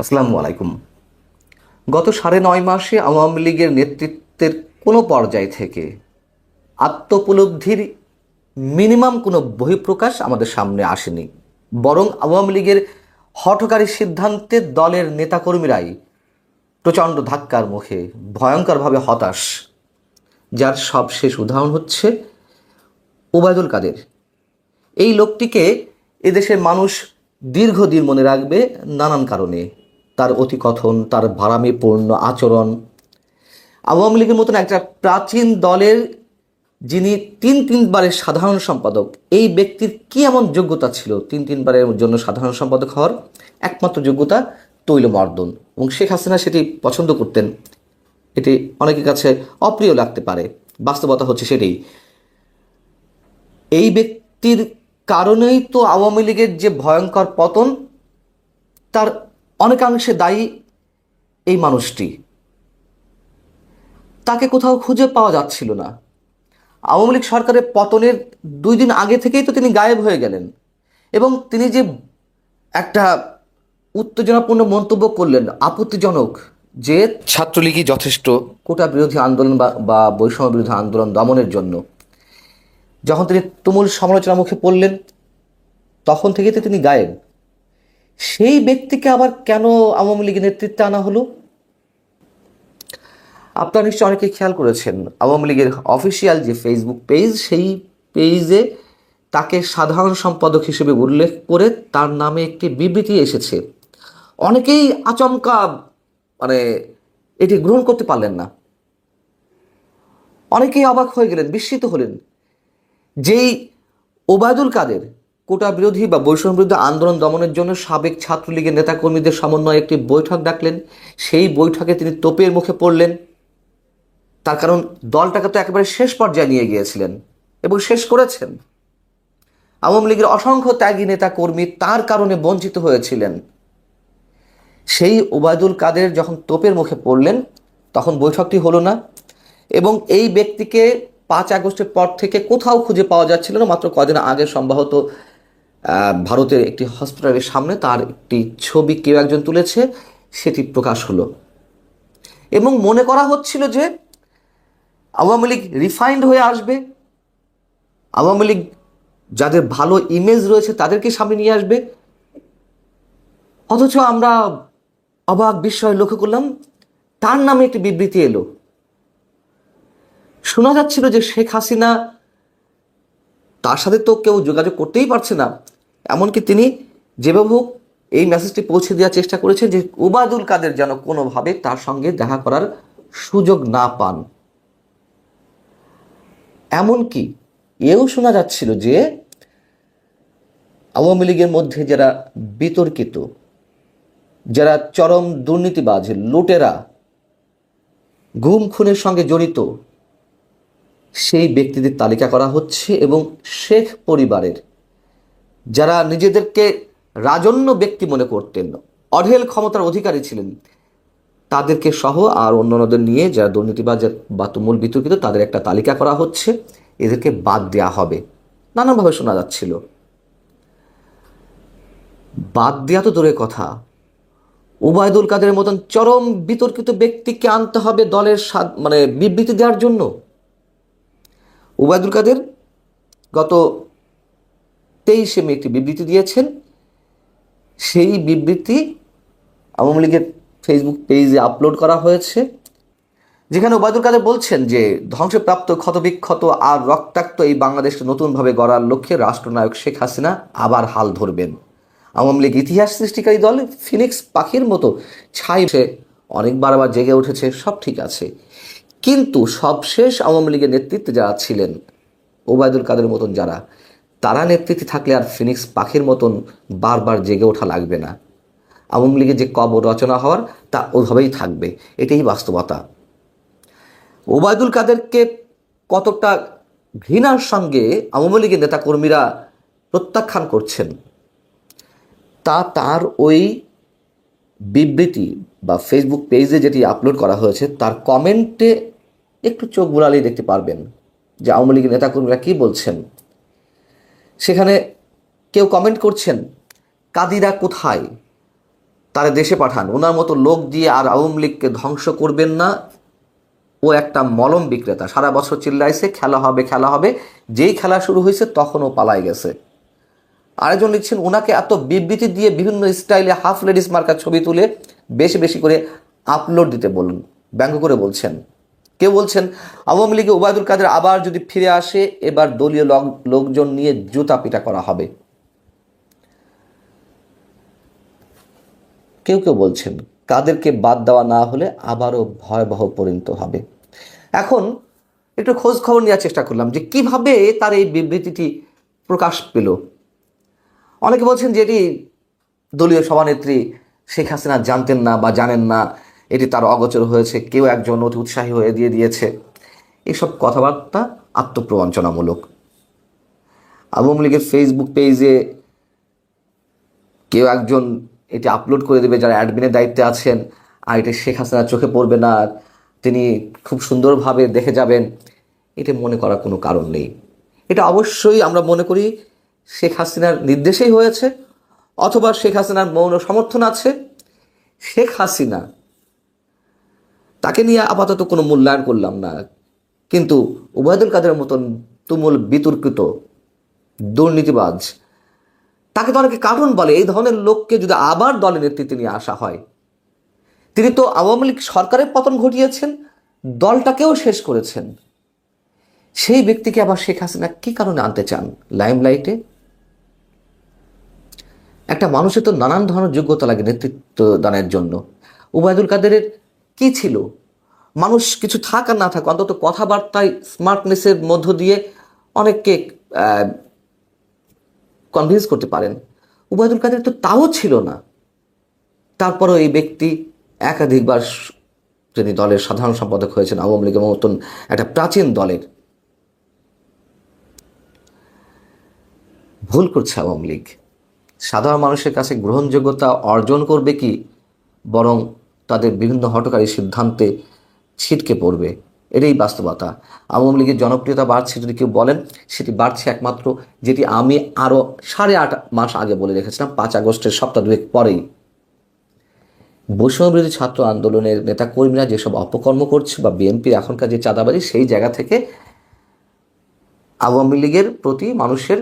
আসসালামু আলাইকুম। গত ৯.৫ মাসে আওয়ামী লীগের নেতৃত্বের কোনো পর্যায় থেকে আত্মোপলব্ধির মিনিমাম কোনো বহিঃপ্রকাশ আমাদের সামনে আসেনি। বরং আওয়ামী লীগের হঠকারী সিদ্ধান্তে দলের নেতাকর্মীরাই প্রচণ্ড ধাক্কার মুখে ভয়ঙ্করভাবে হতাশ। যার সবশেষ উদাহরণ হচ্ছে ওবায়দুল কাদের। এই লোকটিকে এদেশের মানুষ দীর্ঘদিন মনে রাখবে নানান কারণে। তার অতিকথন, তার ভাড়ামিপূর্ণ আচরণ। আওয়ামী লীগের মতন একটা প্রাচীন দলের যিনি তিনবারের সাধারণ সম্পাদক, এই ব্যক্তির কি এমন যোগ্যতা ছিল তিনবারের জন্য সাধারণ সম্পাদক হওয়ার? একমাত্র যোগ্যতা তৈলমর্দন, এবং শেখ হাসিনা সেটি পছন্দ করতেন। এটি অনেকের কাছে অপ্রিয় লাগতে পারে, বাস্তবতা হচ্ছে সেটাই। এই ব্যক্তির কারণেই তো আওয়ামী লীগের যে ভয়ঙ্কর পতন, তার অনেকাংশে দায়ী এই মানুষটি। তাকে কোথাও খুঁজে পাওয়া যাচ্ছিল না। আওয়ামী লীগ সরকারের পতনের 2 দিন আগে থেকেই তো তিনি গায়েব হয়ে গেলেন, এবং তিনি যে একটা উত্তেজনাপূর্ণ মন্তব্য করলেন, আপত্তিজনক, যে ছাত্রলীগই যথেষ্ট কোটা বিরোধী আন্দোলন বা বৈষম্য বিরোধী আন্দোলন দমনের জন্য। যখন তিনি তুমুল সমালোচনার মুখে পড়লেন, তখন থেকে তো তিনি গায়েব। সেই ব্যক্তিকে আবার কেন আওয়ামী লীগের নেতৃত্বে আনা হলো? আপনারা নিশ্চয়ই অনেকে খেয়াল করেছেন, আওয়ামী লীগের অফিসিয়াল যে ফেসবুক পেজ, সেই পেজে তাকে সাধারণ সম্পাদক হিসেবে উল্লেখ করে তার নামে একটি বিবৃতি এসেছে। অনেকেই আচমকা এটি গ্রহণ করতে পারলেন না। অনেকেই অবাক হয়ে গেলেন, বিস্মিত হলেন। যেই ওবায়দুল কাদের কোটা বিরোধী বা বৈষম্য বিরোধী আন্দোলন দমনের জন্য সাবেক ছাত্রলীগের নেতাকর্মীদের সমন্বয়ে একটি বৈঠক ডাকলেন, সেই বৈঠকে তিনি তোপের মুখে পড়লেন। তার কারণ, দলটাকে তো একেবারে শেষ পর্যায়ে নিয়ে গিয়েছিলেন এবং শেষ করেছেন। আওয়ামী লীগের অসংখ্য ত্যাগী নেতা কর্মী তার কারণে বঞ্চিত হয়েছিলেন। সেই ওবায়দুল কাদের যখন তোপের মুখে পড়লেন, তখন বৈঠকটি হলো না, এবং এই ব্যক্তিকে 5 আগস্টের পর থেকে কোথাও খুঁজে পাওয়া যাচ্ছিল না। মাত্র কদিন আগে সম্ভবত ভারতের একটি হসপিটালের সামনে তার একটি ছবি কেউ একজন তুলেছে, সেটি প্রকাশ হলো, এবং মনে করা হচ্ছিল যে আওয়ামী লীগ রিফাইন্ড হয়ে আসবে, আওয়ামী লীগ যাদের ভালো ইমেজ রয়েছে তাদেরকে সামনে নিয়ে আসবে। অথচ আমরা অবাক বিস্ময় লক্ষ্য করলাম, তার নামে একটি বিবৃতি এলো। শোনা যাচ্ছিল যে শেখ হাসিনা, তার সাথে তো কেউ যোগাযোগ করতেই পারছে না, এমনকি তিনি যেভাবে হোক এই মেসেজটি পৌঁছে দেওয়ার চেষ্টা করেছেন যে ওবায়দুল কাদের যেন কোনোভাবে তার সঙ্গে দেখা করার সুযোগ না পান। এমনকি এও শোনা যাচ্ছিল যে আওয়ামী লীগের মধ্যে যারা বিতর্কিত, যারা চরম দুর্নীতিবাজ, লুটেরা, গুম খুনের সঙ্গে জড়িত, সেই ব্যক্তিদের তালিকা করা হচ্ছে, এবং শেখ পরিবারের যারা নিজেদেরকে রাজন্য ব্যক্তি মনে করতেন, অঢেল ক্ষমতার অধিকারী ছিলেন, তাদেরকে সহ আর অন্যান্যদের নিয়ে যারা দুর্নীতিবাজ বা তুমুল বিতর্কিত, তাদের একটা তালিকা করা হচ্ছে, এদেরকে বাদ দেওয়া হবে, নানানভাবে শোনা যাচ্ছিল। বাদ দেওয়া তো দূরের কথা, ওবায়দুল কাদের মতন চরম বিতর্কিত ব্যক্তিকে আনতে হবে দলের বিবৃতি দেওয়ার জন্য। ওবায়দুল কাদের গত 23শে মে একটি বিবৃতি দিয়েছেন। সেই বিবৃতি আওয়ামী লীগের ফেসবুক পেজে আপলোড করা হয়েছে, যেখানে ওবায়দুল কাদের বলছেন যে ধ্বংসপ্রাপ্ত, ক্ষতবিক্ষত আর রক্তাক্ত এই বাংলাদেশকে নতুনভাবে গড়ার লক্ষ্যে রাষ্ট্রনায়ক শেখ হাসিনা আবার হাল ধরবেন। আওয়ামী লীগ ইতিহাস সৃষ্টিকারী দল, ফিনিক্স পাখির মতো ছাই অনেকবার আবার জেগে উঠেছে, সব ঠিক আছে, কিন্তু সবশেষ আওয়ামী লীগের নেতৃত্বে যারা ছিলেন, ওবায়দুল কাদের মতন যারা, তারা নেতৃত্বে থাকলে আর ফিনিক্স পাখির মতন বারবার জেগে ওঠা লাগবে না। আওয়ামী লীগের যে কবর রচনা হওয়ার, তা ওইভাবেই থাকবে, এটাই বাস্তবতা। ওবায়দুল কাদেরকে কতটা ঘৃণার সঙ্গে আওয়ামী লীগের নেতাকর্মীরা প্রত্যাখ্যান করছেন, তা তার ওই বিবৃতি বা ফেসবুক পেজে যেটি আপলোড করা হয়েছে তার কমেন্টে একটু চোখ বুলালেই দেখতে পারবেন যে আওয়ামী লীগের নেতাকর্মীরা কী বলছেন। সেখানে কেউ কমেন্ট করছেন, কাদিরা কোথায়, তারা দেশে পাঠান, ওনার মতো লোক দিয়ে আর আওয়ামী লীগকে ধ্বংস করবেন না। ও একটা মলম বিক্রেতা, সারা বছর চিল্লাইছে খেলা হবে খেলা হবে, যেই খেলা শুরু হয়েছে তখন ও পালাই গেছে। আরেকজন লিখছেন ওনাকে এত বিবৃতি দিয়ে বিভিন্ন স্টাইলে হাফ লেডিস মার্কার ছবি তুলে বেশি বেশি করে আপলোড দিতে বলুন, ব্যঙ্গ করে বলছেন। কেউ বলছেন আওয়ামী লীগে ওবায়দুল কাদের আবার যদি ফিরে আসে এবার দলীয় লোকজন নিয়ে জুতা পিটা করা হবে। কেউ কেউ বলছেন কাদেরকে বাদ দেওয়া না হলে আবারও ভয়াবহ পরিণত হবে। এখন একটু খোঁজ খবর নেওয়ার চেষ্টা করলাম যে কিভাবে তার এই বিবৃতিটি প্রকাশ পেল। অনেকে বলছেন যে এটি দলীয় সভানেত্রী শেখ হাসিনা জানতেন না বা জানেন না, এটি তার অগোচর হয়েছে, কেউ একজন অতি উৎসাহী হয়ে দিয়ে দিয়েছে। এসব কথাবার্তা আত্মপ্রবঞ্চনামূলক। আওয়ামী লীগের ফেসবুক পেজে কেউ একজন এটি আপলোড করে দেবে যারা অ্যাডমিনের দায়িত্বে আছেন, আর এটি শেখ হাসিনার চোখে পড়বে না, তিনি খুব সুন্দরভাবে দেখে যাবেন, এটা মনে করার কোনো কারণ নেই। এটা অবশ্যই আমরা মনে করি শেখ হাসিনার নির্দেশেই হয়েছে, অথবা শেখ হাসিনার মৌন সমর্থন আছে। শেখ হাসিনা তাকে নিয়ে আপাতত কোনো মূল্যায়ন করলাম না, কিন্তু ওবায়দুল কাদের মতন তুমুল বিতর্কিত দুর্নীতিবাজ, তাকে তো অনেকে কার্টুন বলে, এই ধরনের লোককে যদি আবার দলের নেতৃত্বে নিয়ে আসা হয়, তিনি তো আওয়ামী লীগ সরকারের পতন ঘটিয়েছেন, দলটাকেও শেষ করেছেন, সেই ব্যক্তিকে আবার শেখ হাসিনা কী কারণে আনতে চান লাইমলাইটে? একটা মানুষের তো নানান ধরনের যোগ্যতা লাগে নেতৃত্ব দানের জন্য। ওবায়দুল কাদেরের কি ছিল? মানুষ কিছু থাক আর না থাক, অন্তত কথাবার্তায় স্মার্টনেসের মধ্য দিয়ে অনেককে কনভিন্স করতে পারেন। ওবায়দুল কাদের তো তাও ছিল না। তারপরও এই ব্যক্তি একাধিকবার তিনি দলের সাধারণ সম্পাদক হয়েছেন আওয়ামী লীগের মতন একটা প্রাচীন দলের। ভুল করছে আওয়ামী লীগ। সাধারণ মানুষের কাছে গ্রহণযোগ্যতা অর্জন করবে কি, বরং তাদের বিভিন্ন হঠকারী সিদ্ধান্তে ছিটকে পড়বে, এটাই বাস্তবতা। আওয়ামী লীগের জনপ্রিয়তা বাড়ছে যদি কেউ বলেন, সেটি বাড়ছে একমাত্র যেটি আমি আরও 8.5 মাস আগে বলে রেখেছিলাম, 5 আগস্টের সপ্তাহ দুয়েক পরেই। বৈষম্যবিরোধী ছাত্র আন্দোলনের নেতাকর্মীরা যেসব অপকর্ম করছে বা বিএনপির এখনকার যে চাঁদাবাজি, সেই জায়গা থেকে আওয়ামী লীগের প্রতি মানুষের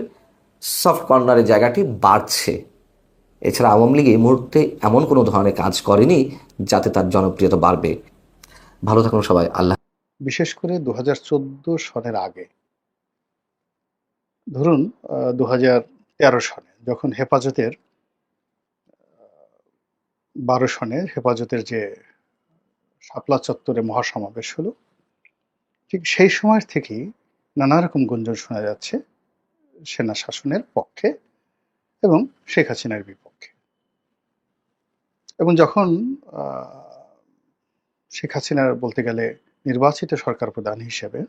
সফট কর্নারের জায়গাটি বাড়ছে। এছাড়া আওয়ামী লীগ এই মুহূর্তে এমন কোনো ধরনের কাজ করেনি যাতে তার জনপ্রিয়তা বাড়বে। ভালো থাকুন সবাই। আল্লাহ। বিশেষ করে 2014 সনের আগে, ধরুন 2013 সনে যখন হেফাজতের 12 সনে হেফাজতের যে শাপলা চত্বরে মহাসমাবেশ হলো, ঠিক সেই সময় থেকেই নানা রকম গুঞ্জন শোনা যাচ্ছে সেনা শাসনের পক্ষে এবং শেখ হাসিনার বিপক্ষে। এবং যখন শেখ হাসিনার বলতে গেলে নির্বাচিত সরকার প্রধান হিসেবে,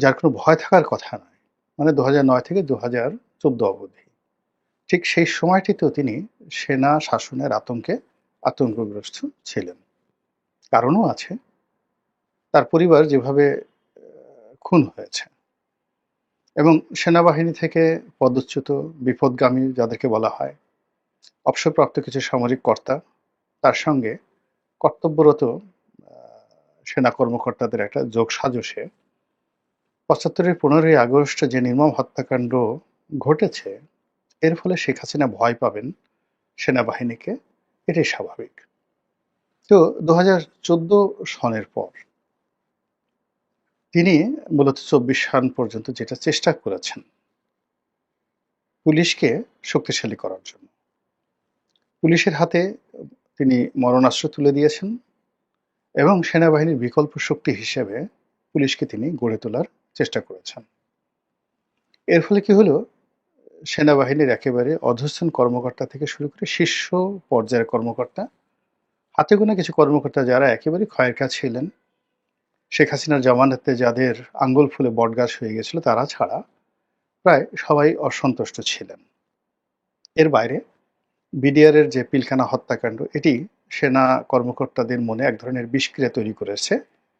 যার কোনো ভয় থাকার কথা নয়, মানে 2009 থেকে 2014 অবধি, ঠিক সেই সময়টিতেও তিনি সেনা শাসনের আতঙ্কগ্রস্ত ছিলেন। কারণও আছে, তার পরিবার যেভাবে খুন হয়েছে এবং সেনাবাহিনী থেকে পদচ্যুত বিপদগামী যাদেরকে বলা হয়, অবসরপ্রাপ্ত কিছু সামরিক কর্তা, তার সঙ্গে কর্তব্যরত সেনা কর্মকর্তাদের একটা যোগসাজশে 75-এর 15ই আগস্ট যে নির্মম হত্যাকাণ্ড ঘটেছে, এর ফলে শেখ হাসিনা ভয় পাবেন সেনাবাহিনীকে, এটাই স্বাভাবিক। তো 2014 সনের পর তিনি মূলত 24 সন পর্যন্ত যেটা চেষ্টা করেছেন পুলিশকে শক্তিশালী করার জন্য, পুলিশের হাতে তিনি মরণাস্ত্র তুলে দিয়েছেন এবং সেনাবাহিনীর বিকল্প শক্তি হিসেবে পুলিশকে তিনি গড়ে তোলার চেষ্টা করেছেন। এর ফলে কি হলো, সেনাবাহিনীর একেবারে অধস্তন কর্মকর্তা থেকে শুরু করে শীর্ষ পর্যায়ের কর্মকর্তা, হাতে গোনা কিছু কর্মকর্তা যারা একেবারে ক্ষয়ের কাজ ছিলেন, শেখ হাসিনার জামানতে যাদের আঙ্গুল ফুলে বটগাছ হয়ে গেছিল, তারা ছাড়া প্রায় সবাই অসন্তুষ্ট ছিলেন। এর বাইরে বিডিআরের যে পিলখানা হত্যাকাণ্ড, এটি সেনা কর্মকর্তাদের মনে এক ধরনের বিষক্রিয়া তৈরি করেছে,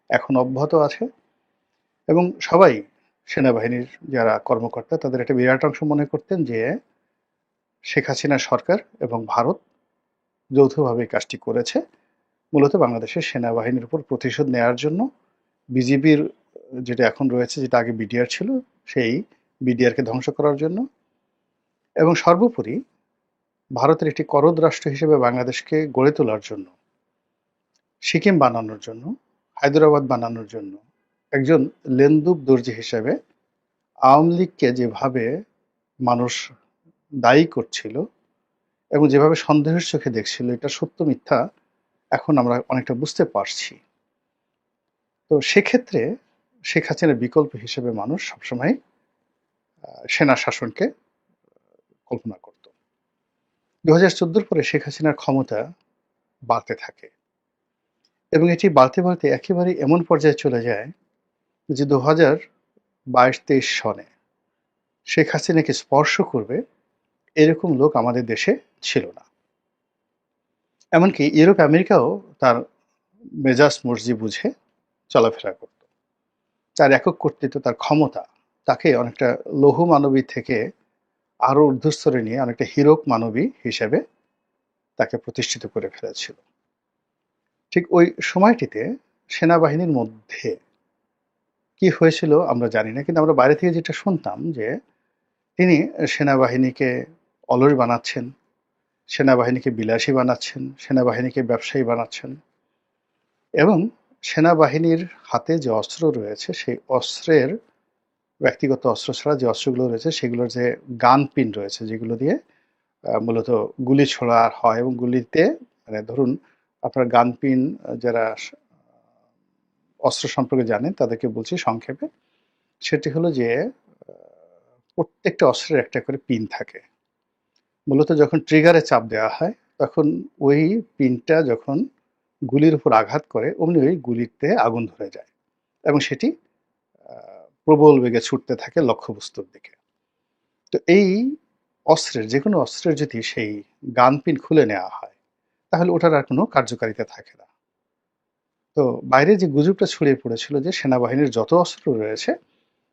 এখন অব্যাহত আছে এবং সবাই সেনাবাহিনীর যারা কর্মকর্তা তাদের একটা বিরাট অংশ মনে করতেন যে শেখ হাসিনা সরকার এবং ভারত যৌথভাবে এই কাজটি করেছে, মূলত বাংলাদেশের সেনাবাহিনীর উপর প্রতিশোধ নেওয়ার জন্য। বিজিবির যেটা এখন রয়েছে, যেটা আগে বিডিআর ছিল, সেই বিডিআরকে ধ্বংস করার জন্য, এবং সর্বোপরি ভারতের একটি করদ রাষ্ট্র হিসেবে বাংলাদেশকে গড়ে তোলার জন্য, সিকিম বানানোর জন্য, হায়দ্রাবাদ বানানোর জন্য একজন লেন্দুব দর্জি হিসেবে আওয়ামী লীগকে যেভাবে মানুষ দায়ী করছিল এবং যেভাবে সন্দেহের চোখে দেখছিল, এটা সত্য মিথ্যা এখন আমরা অনেকটা বুঝতে পারছি। তো সেক্ষেত্রে শেখ হাসিনার বিকল্প হিসেবে মানুষ সবসময় সেনা শাসনকে কল্পনা করত। 2014 পরে শেখ হাসিনার ক্ষমতা বাড়তে থাকে এবং এটি বাড়তে বাড়তে একেবারে এমন পর্যায়ে চলে যায় যে 2022-23 সনে শেখ হাসিনাকে স্পর্শ করবে এরকম লোক আমাদের দেশে ছিল না। এমনকি ইউরোপ আমেরিকাও তার মেজাজ মর্জি বুঝে চলাফেরা করত। তার একক কর্তৃত্ব, তার ক্ষমতা তাকে অনেকটা লৌহ মানবী থেকে আরো ঊর্ধ্বস্তরে নিয়ে অনেকটা হীরক মানবী হিসেবে তাকে প্রতিষ্ঠিত করে ফেলেছিল। ঠিক ওই সময়টিতে সেনাবাহিনীর মধ্যে কি হয়েছিল আমরা জানি না, কিন্তু আমরা বাইরে থেকে যেটা শুনতাম যে তিনি সেনাবাহিনীকে অলস বানাচ্ছেন, সেনাবাহিনীকে বিলাসী বানাচ্ছেন, সেনাবাহিনীকে ব্যবসায়ী বানাচ্ছেন, এবং সেনাবাহিনীর হাতে যে অস্ত্র রয়েছে সেই অস্ত্রের, ব্যক্তিগত অস্ত্র ছাড়া যে অস্ত্রগুলো রয়েছে সেগুলোর যে গান পিন রয়েছে, যেগুলো দিয়ে মূলত গুলি ছোড়া হয়, এবং গুলিতে মানে ধরুন আপনার গান পিন, যারা অস্ত্র সম্পর্কে জানেন তাদেরকে বলছি সংক্ষেপে, সেটি হলো যে প্রত্যেকটা অস্ত্রের একটা করে পিন থাকে। মূলত যখন ট্রিগারে চাপ দেওয়া হয় তখন ওই পিনটা যখন গুলির উপর আঘাত করে অমনি ওই গুলিতে আগুন ধরে যায় এবং সেটি প্রবল বেগে ছুটতে থাকে লক্ষ্যবস্তুর দিকে। তো এই অস্ত্রের, যে কোনো অস্ত্রের যদি সেই গান পিন খুলে নেওয়া হয় তাহলে ওটার আর কোনো কার্যকারিতা থাকে না। তো বাইরে যে গুজবটা ছড়িয়ে পড়েছিল যে সেনাবাহিনীর যত অস্ত্র রয়েছে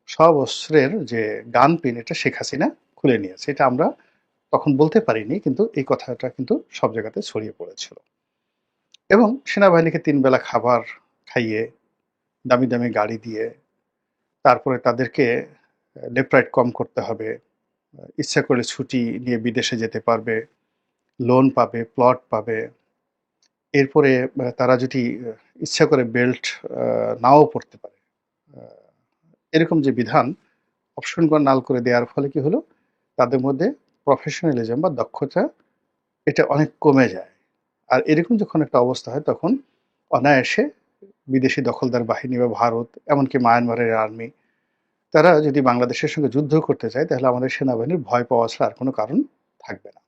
সব অস্ত্রের যে গান পিন এটা শেখ হাসিনা খুলে নিয়েছে, এটা আমরা তখন বলতে পারিনি, কিন্তু এই কথাটা কিন্তু সব জায়গাতে ছড়িয়ে পড়েছিল। এবং সেনাবাহিনীকে 3 বেলা খাবার খাইয়ে, দামি দামি গাড়ি দিয়ে, তারপরে তাদেরকে লেফট রাইট কম করতে হবে, ইচ্ছা করলে ছুটি নিয়ে বিদেশে যেতে পারবে, লোন পাবে, প্লট পাবে, এরপরে তারা যদি ইচ্ছা করে বেল্ট নাও পড়তে পারে, এরকম যে বিধান অপশন নাল করে দেওয়ার ফলে কি হলো, তাদের মধ্যে প্রফেশনালিজম বা দক্ষতা এটা অনেক কমে যায়। আর এরকম যখন একটা অবস্থা হয় তখন অনায়াসে বিদেশি দখলদার বাহিনী বা ভারত, এমনকি মায়ানমারের আর্মি, তারা যদি বাংলাদেশের সঙ্গে যুদ্ধ করতে চায় তাহলে আমাদের সেনাবাহিনীর ভয় পাওয়া ছাড়া আর কোনো কারণ থাকবে না।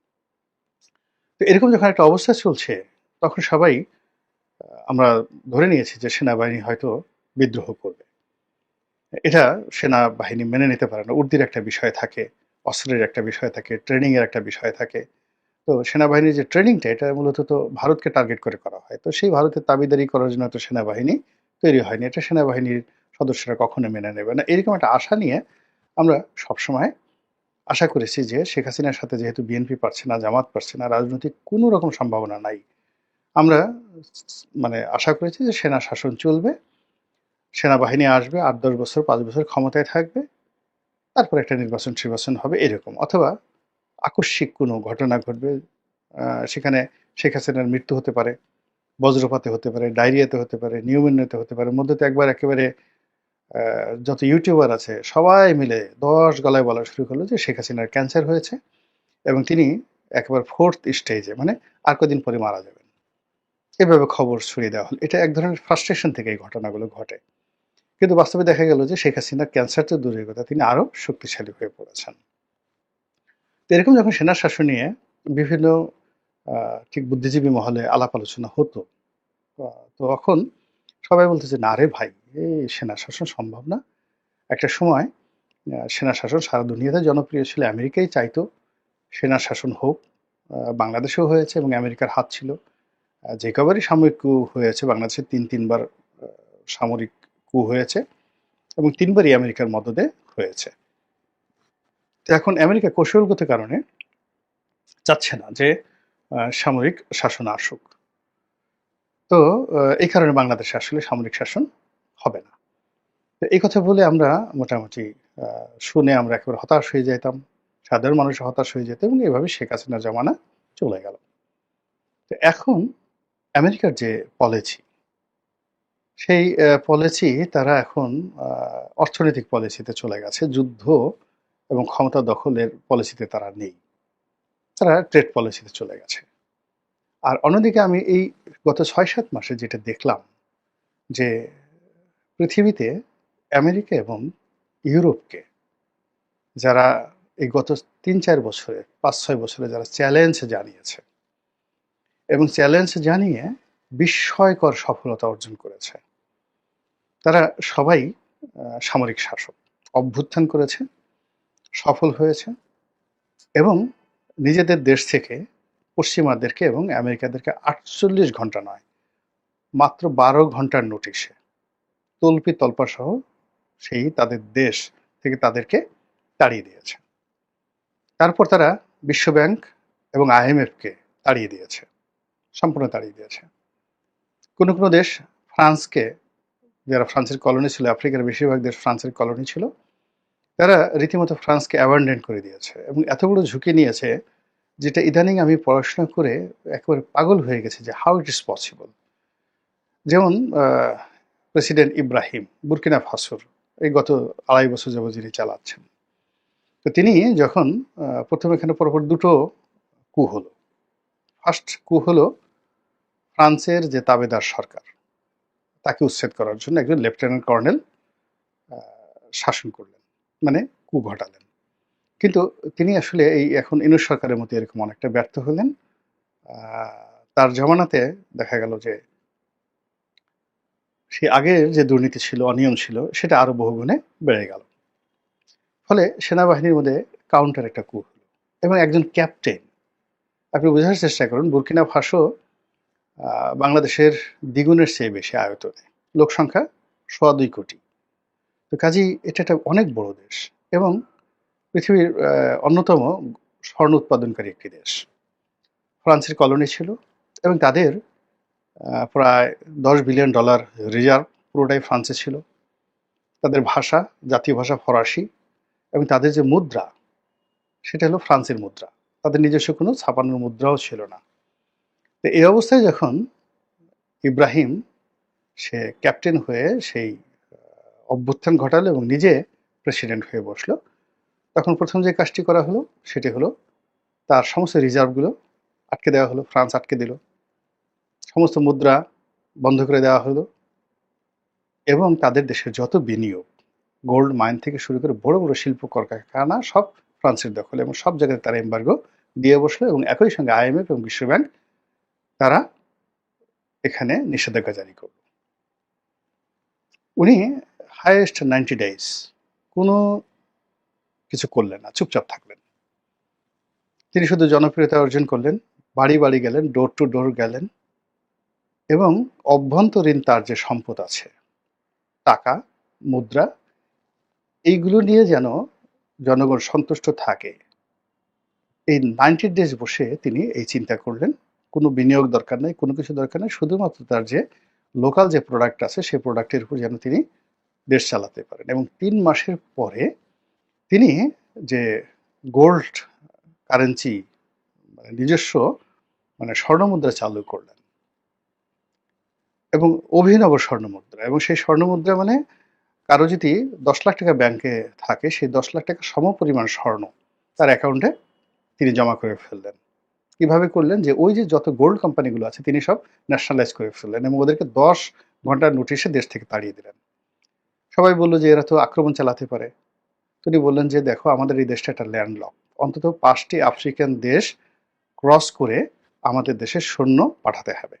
তো এরকম যখন একটা অবস্থা চলছে তখন সবাই আমরা ধরে নিয়েছি যে সেনাবাহিনী হয়তো বিদ্রোহ করবে। এটা সেনাবাহিনী মেনে নিতে পারে না। উর্দির একটা বিষয় থাকে, অস্ত্রের একটা বিষয় থাকে, ট্রেনিং এর একটা বিষয় থাকে। তো সেনাবাহিনীর যে ট্রেনিংটা এটা মূলত তো ভারতকে টার্গেট করে করা হয়। তো সেই ভারতের দাবিদারি করার জন্য তো সেনাবাহিনী তৈরি হয়নি। এটা সেনাবাহিনীর সদস্যরা কখনো মেনে নেবে না। এরকম একটা আশা নিয়ে আমরা সবসময় আশা করেছি যে শেখ হাসিনার সাথে যেহেতু বিএনপি পারছে না, জামাত পারছে না, রাজনৈতিক কোনো রকম সম্ভাবনা নাই। আমরা মানে আশা করেছি যে সেনা শাসন চলবে, সেনাবাহিনী আসবে, ৮-১০ বছর ৫ বছর ক্ষমতায় থাকবে, তারপর একটা নির্বাচন হবে এরকম, অথবা আকস্মিক কোনো ঘটনা ঘটবে, সেখানে শেখ হাসিনার মৃত্যু হতে পারে, বজ্রপাতে হতে পারে, ডায়রিয়াতে হতে পারে, নিউমোনিয়াতে হতে পারে। মধ্যে তো একবার একেবারে যত ইউটিউবার আছে সবাই মিলে ১০ গলায় বলা শুরু করলো যে শেখ হাসিনার ক্যান্সার হয়েছে এবং তিনি একেবারে 4th স্টেজে, মানে আর কদিন পরে মারা যাবেন। এভাবে খবর ছড়িয়ে দেওয়া হলো। এটা এক ধরনের ফ্রাস্ট্রেশন থেকে এই ঘটনাগুলো ঘটে। কিন্তু বাস্তবে দেখা গেল যে শেখ হাসিনার ক্যান্সার তো দূরের কথা, তিনি আরো শক্তিশালী হয়ে পড়েছেন। তো এরকম যখন সেনা শাসন নিয়ে বিভিন্ন ঠিক বুদ্ধিজীবী মহলে আলাপ আলোচনা হতো, তখন সবাই বলতেছে না রে ভাই, এই সেনা শাসন সম্ভব না। একটা সময় সেনা শাসন সারা দুনিয়াতে জনপ্রিয় ছিল, আমেরিকাই চাইতো সেনা শাসন হোক, বাংলাদেশেও হয়েছে এবং আমেরিকার হাত ছিল। যে কবারই সামরিক কু হয়েছে বাংলাদেশে ৩বার সামরিক কু হয়েছে এবং ৩বারই আমেরিকার মদদে হয়েছে। তো এখন আমেরিকা কৌশলগত কারণে চাচ্ছে না যে সামরিক শাসন আসুক। তো এই কারণে বাংলাদেশে আসলে সামরিক শাসন হবে না। তো এই কথা বলে আমরা মোটামুটি শুনে আমরা একেবারে হতাশ হয়ে যেতাম। সাধারণ মানুষ হতাশ হয়ে যেত এবং এভাবে শেখ হাসিনার জমানা চলে গেল। তো এখন আমেরিকার যে পলিসি, সেই পলিসি তারা এখন অর্থনৈতিক পলিসিতে চলে গেছে। যুদ্ধ এবং ক্ষমতা দখলের পলিসিতে তারা নেই। তারা ট্রেড পলিসিতে চলে গেছে। আর অন্যদিকে আমি এই গত ৬-৭ মাসে যেটা দেখলাম যে পৃথিবীতে আমেরিকা এবং ইউরোপকে যারা এই গত ৩-৪ বছরে ৫-৬ বছরে যারা চ্যালেঞ্জ জানিয়েছে এবং চ্যালেঞ্জ জানিয়ে বিস্ময়কর সফলতা অর্জন করেছে, তারা সবাই সামরিক শাসক। অভ্যুত্থান করেছে, সফল হয়েছে এবং নিজেদের দেশ থেকে পশ্চিমাদেরকে এবং আমেরিকাদেরকে ৪৮ ঘন্টা নয়, মাত্র ১২ ঘন্টার নোটিশে তল্পি তল্পা সহ সেই তাদের দেশ থেকে তাদেরকে তাড়িয়ে দিয়েছে। তারপর তারা বিশ্বব্যাংক এবং IMF-কে তাড়িয়ে দিয়েছে, সম্পূর্ণ তাড়িয়ে দিয়েছে। কোনো কোনো দেশ ফ্রান্সকে, যারা ফ্রান্সের কলোনি ছিল, আফ্রিকার বেশিরভাগ দেশ ফ্রান্সের কলোনি ছিল, তারা রীতিমতো ফ্রান্সকে অ্যাবান্ডন করে দিয়েছে এবং এত বড় ঝুঁকি নিয়েছে যেটা ইদানিং আমি পড়াশোনা করে একেবারে পাগল হয়ে গেছে যে হাউ ইট ইজ পসিবল। যেমন প্রেসিডেন্ট ইব্রাহিম বুরকিনা ফাসোর এই গত ২.৫ বছর যাবত যিনি চালাচ্ছেন, তো তিনি যখন প্রথম এখানে পরপর দুটো কু হলো। ফার্স্ট কু হলো ফ্রান্সের যে তাবেদার সরকার, তাকে উচ্ছেদ করার জন্য একজন লেফটেন্যান্ট কর্নেল শাসন করলেন, মানে কু ঘটালেন। কিন্তু তিনি আসলে এই এখন ইউনূস সরকারের মতো এরকম অনেকটা ব্যর্থ হলেন। তার জমানাতে দেখা গেল যে সেই আগের যে দুর্নীতি ছিল, অনিয়ম ছিল, সেটা আরো বহুগুণে বেড়ে গেল। ফলে সেনাবাহিনীর মধ্যে কাউন্টার একটা কু হলো এবং একজন ক্যাপ্টেন, আপনি বোঝার চেষ্টা করুন, বুরকিনা ফাসো বাংলাদেশের দ্বিগুণের চেয়ে বেশি আয়তনে, লোক সংখ্যা ২.২ কোটি। তো কাজেই এটা একটা অনেক বড় দেশ এবং পৃথিবীর অন্যতম স্বর্ণ উৎপাদনকারী একটি দেশ। ফ্রান্সের কলোনি ছিল এবং তাদের প্রায় $10 বিলিয়ন রিজার্ভ পুরোটাই ফ্রান্সে ছিল। তাদের ভাষা, জাতীয় ভাষা ফরাসি এবং তাদের যে মুদ্রা, সেটা হলো ফ্রান্সের মুদ্রা। তাদের নিজস্ব কোনো ছাপানোর মুদ্রাও ছিল না। তো এই অবস্থায় যখন ইব্রাহিম সে ক্যাপ্টেন হয়ে সেই অভ্যুত্থান ঘটালো এবং নিজে প্রেসিডেন্ট হয়ে বসলো, তখন প্রথম যে কাজটি করা হলো সেটি হলো তার সমস্ত রিজার্ভগুলো আটকে দেওয়া হলো, ফ্রান্স আটকে দিল। সমস্ত মুদ্রা বন্ধ করে দেওয়া হলো এবং তাদের দেশের যত বিনিয়োগ, গোল্ড মাইন থেকে শুরু করে বড় বড় শিল্প কলকারখানা সব ফ্রান্সের দখলে এবং সব জায়গায় তারা এমবার্গো দিয়ে বসলো এবং একই সঙ্গে IMF এবং বিশ্বব্যাংক তারা এখানে নিষেধাজ্ঞা জারি করল। উনি হাইয়েস্ট 90 ডেজ কোনো কিছু করলেন না, চুপচাপ থাকলেন। তিনি শুধু জনপ্রিয়তা অর্জন করলেন, বাড়ি বাড়ি গেলেন, ডোর টু ডোর গেলেন এবং অভ্যন্তরীণ তার যে সম্পদ আছে, টাকা, মুদ্রা, এইগুলো নিয়ে যেন জনগণ সন্তুষ্ট থাকে, এই 90 ডেজ বসে তিনি এই চিন্তা করলেন। কোনো বিনিয়োগ দরকার নেই, কোনো কিছু দরকার নেই, শুধুমাত্র তার যে লোকাল যে প্রোডাক্ট আছে সেই প্রোডাক্টের উপর যেন তিনি দেশ চালাতে পারেন। এবং ৩ মাসের পরে তিনি যে গোল্ড কারেন্সি, মানে নিজস্ব স্বর্ণমুদ্রা চালু করলেন এবং অভিনব স্বর্ণমুদ্রা। এবং সেই স্বর্ণমুদ্রা মানে কারো যদি 10 লাখ টাকা ব্যাংকে থাকে, সেই 10 লাখ টাকা সমপরিমাণ স্বর্ণ তার অ্যাকাউন্টে তিনি জমা করে ফেললেন। কিভাবে করলেন? যে ওই যে যত গোল্ড কোম্পানিগুলো আছে তিনি সব ন্যাশনালাইজ করে ফেললেন এবং ওদেরকে 10 ঘন্টার নোটিশে দেশ থেকে তাড়িয়ে দিলেন। সবাই বলল যে এরা তো আক্রমণ চালাতে পারে। তিনি বললেন যে দেখো, আমাদের এই দেশটা একটা ল্যান্ডলক, অন্তত 5টি আফ্রিকান দেশ ক্রস করে আমাদের দেশে সৈন্য পাঠাতে হবে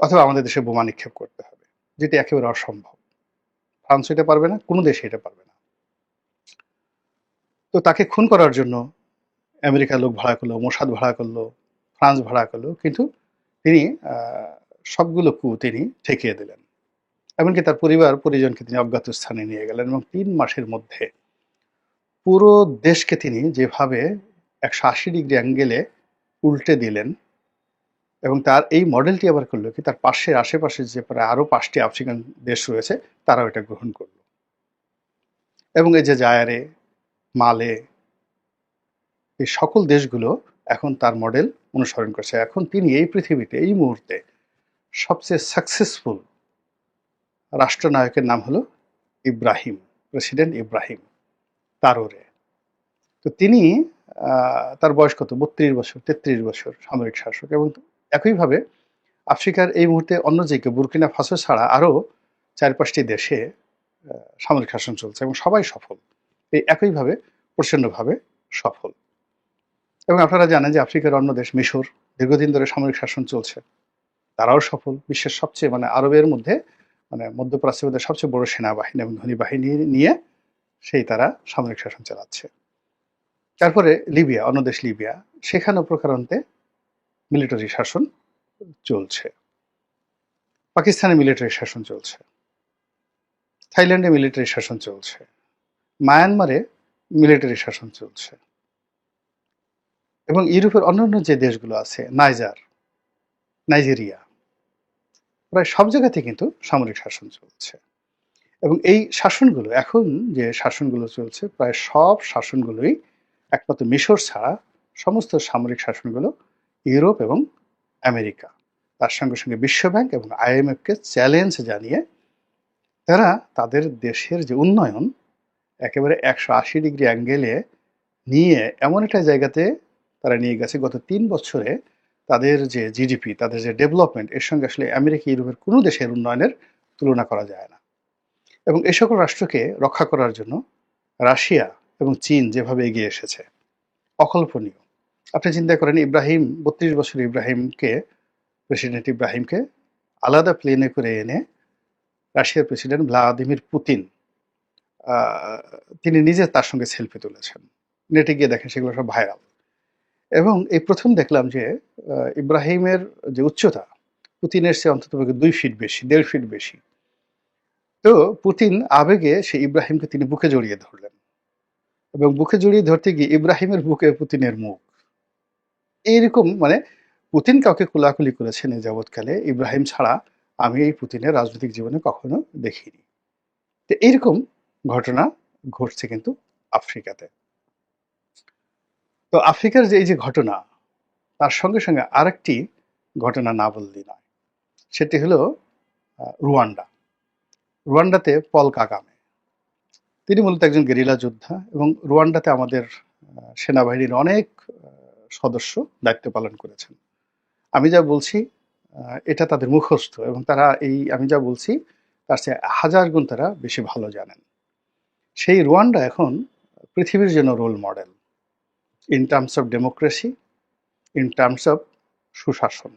অথবা আমাদের দেশে বোমা নিক্ষেপ করতে হবে, যেটি একেবারে অসম্ভব। ফ্রান্স এটা পারবে না, কোনো দেশে এটা পারবে না। তো তাকে খুন করার জন্য আমেরিকার লোক ভাড়া করলো, মোসাদ ভাড়া করলো, ফ্রান্স ভাড়া করলো, কিন্তু তিনি সবগুলো কু তিনি ঠেকিয়ে দিলেন। এমনকি তার পরিবার পরিজনকে তিনি অজ্ঞাত স্থানে নিয়ে গেলেন এবং 3 মাসের মধ্যে পুরো দেশকে তিনি যেভাবে 180 ডিগ্রি অ্যাঙ্গেলে উল্টে দিলেন এবং তার এই মডেলটি আবার করলো কি, তার পাশের আশেপাশে যে প্রায় আরও 5টি আফ্রিকান দেশ রয়েছে তারাও এটা গ্রহণ করলো। এবং এই যে জায়ারে, মালে, এই সকল দেশগুলো এখন তার মডেল অনুসরণ করছে। এখন তিনি এই পৃথিবীতে এই মুহূর্তে সবচেয়ে সাকসেসফুল রাষ্ট্রনায়কের নাম হলো ইব্রাহিম, প্রেসিডেন্ট ইব্রাহিম তারোরে। তো তিনি তার বয়স কত, 32 বছর, 33 বছর সামরিক শাসক। এবং একইভাবে আফ্রিকার এই মুহূর্তে অন্য দিকে বুর্কিনা ফাসো ছাড়া আরও 4-5টি দেশে সামরিক শাসন চলছে এবং সবাই সফল, এই একইভাবে প্রচণ্ডভাবে সফল। এবং আপনারা জানেন যে আফ্রিকার অন্য দেশ মিশর, দীর্ঘদিন ধরে সামরিক শাসন চলছে, তারাও সফল। বিশ্বের সবচেয়ে আরবের মধ্যে মধ্যপ্রাচ্যের মধ্যে সবচেয়ে বড় সেনাবাহিনী এবং ধনী বাহিনী নিয়ে তারা সামরিক শাসন চালাচ্ছে। তারপরে লিবিয়া, অন্য দেশ লিবিয়া, সেখানেও প্রকারান্তে মিলিটারি শাসন চলছে। পাকিস্তানে মিলিটারি শাসন চলছে, থাইল্যান্ডে মিলিটারি শাসন চলছে, মায়ানমারে মিলিটারি শাসন চলছে। এবং ইউরোপের অন্যান্য যে দেশগুলো আছে, নাইজেরিয়া, প্রায় সব জায়গাতে কিন্তু সামরিক শাসন চলছে। এবং এই শাসনগুলো, এখন যে শাসনগুলো চলছে, প্রায় সব শাসনগুলোই একমাত্র মিশর ছাড়া সমস্ত সামরিক শাসনগুলো ইউরোপ এবং আমেরিকা, তার সঙ্গে সঙ্গে বিশ্বব্যাংক এবং IMF-কে চ্যালেঞ্জ জানিয়ে তারা তাদের দেশের যে উন্নয়ন একেবারে 180 ডিগ্রি অ্যাঙ্গেলে নিয়ে এমন একটা জায়গাতে তারা নিয়ে গেছে। গত 3 বছরে তাদের যে জিডিপি, তাদের যে ডেভেলপমেন্ট, এর সঙ্গে আসলে আমেরিকা, ইউরোপের কোনো দেশের উন্নয়নের তুলনা করা যায় না। এবং এ সকল রাষ্ট্রকে রক্ষা করার জন্য রাশিয়া এবং চীন যেভাবে এগিয়ে এসেছে, অকল্পনীয়। আপনি চিন্তা করেন, 32 বছর প্রেসিডেন্ট ইব্রাহিমকে আলাদা প্লেনে করে এনে রাশিয়ার প্রেসিডেন্ট ভ্লাদিমির পুতিন তিনি নিজে তার সঙ্গে সেলফি তুলেছেন। নেটে গিয়ে দেখেন, সেগুলো সব ভাইরাল। এবং এই প্রথম দেখলাম যে ইব্রাহিমের যে উচ্চতা পুতিনের চেয়ে অন্তত 2 ফিট বেশি, 1.5 ফিট বেশি। তো পুতিন আবেগে ইব্রাহিমকে তিনি বুকে জড়িয়ে ধরলেন এবং বুকে জড়িয়ে ধরতে গিয়ে ইব্রাহিমের বুকে পুতিনের মুখ। এইরকম পুতিন কাউকে কোলাকুলি করেছেন এই যাবৎকালে, ইব্রাহিম ছাড়া আমি এই পুতিনের রাজনৈতিক জীবনে কখনো দেখিনি। তো এইরকম ঘটনা ঘটছে কিন্তু আফ্রিকাতে। তো আফ্রিকার যে এই যে ঘটনা, তার সঙ্গে সঙ্গে আরেকটি ঘটনা না বললেই নয়, সেটি হলো রুয়ান্ডাতে পল কাগামে। তিনি মূলত একজন গেরিলা যোদ্ধা এবং রুয়ান্ডাতে আমাদের সেনাবাহিনীর অনেক সদস্য দায়িত্ব পালন করেছেন। আমি যা বলছি এটা তাদের মুখস্থ, এবং তারা আমি যা বলছি তার চেয়ে 1000 গুণ তারা বেশি ভালো জানেন। সেই রুয়ান্ডা এখন পৃথিবীর জন্য role model in terms of democracy, in terms of সুশাসন,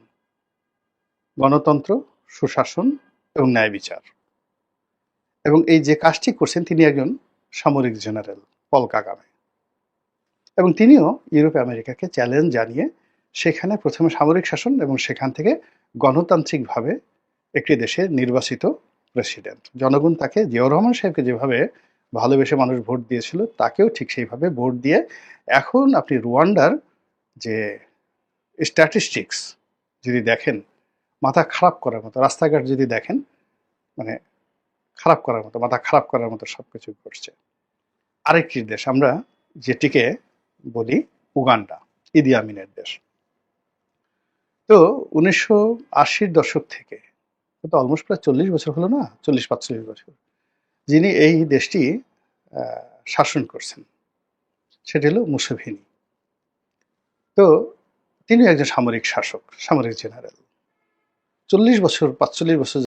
গণতন্ত্র, সুশাসন এবং ন্যায় বিচার। এবং এই যে কাজটি করছেন, তিনি একজন সামরিক জেনারেল, পল কাগামে। এবং তিনিও ইউরোপ আমেরিকাকে চ্যালেঞ্জ জানিয়ে সেখানে প্রথমে সামরিক শাসন এবং সেখান থেকে গণতান্ত্রিকভাবে একটি দেশের নির্বাচিত প্রেসিডেন্ট। জনগণ তাকে, জিয়াউর রহমান সাহেবকে যেভাবে ভালোবেসে মানুষ ভোট দিয়েছিল, তাকেও ঠিক সেইভাবে ভোট দিয়ে এখন আপনি রুয়ান্ডার যে স্ট্যাটিস্টিক্স যদি দেখেন, মাথা খারাপ করার মতো। রাস্তাঘাট যদি দেখেন, খারাপ করার মতো, মাথা খারাপ করার মতো সবকিছু ঘটছে। আরেকটি দেশ আমরা যেটিকে বলি উগান্ডা, ইদি আমিনের দেশ। তো 1980-র দশক থেকে, তো অলমোস্ট প্রায় 40 বছর হলো না, 40-45 বছর, যিনি এই দেশটি শাসন করছেন সেটি হলো মুসেভিনি। তো তিনি একজন সামরিক শাসক, সামরিক জেনারেল। 40 বছর, 45 বছর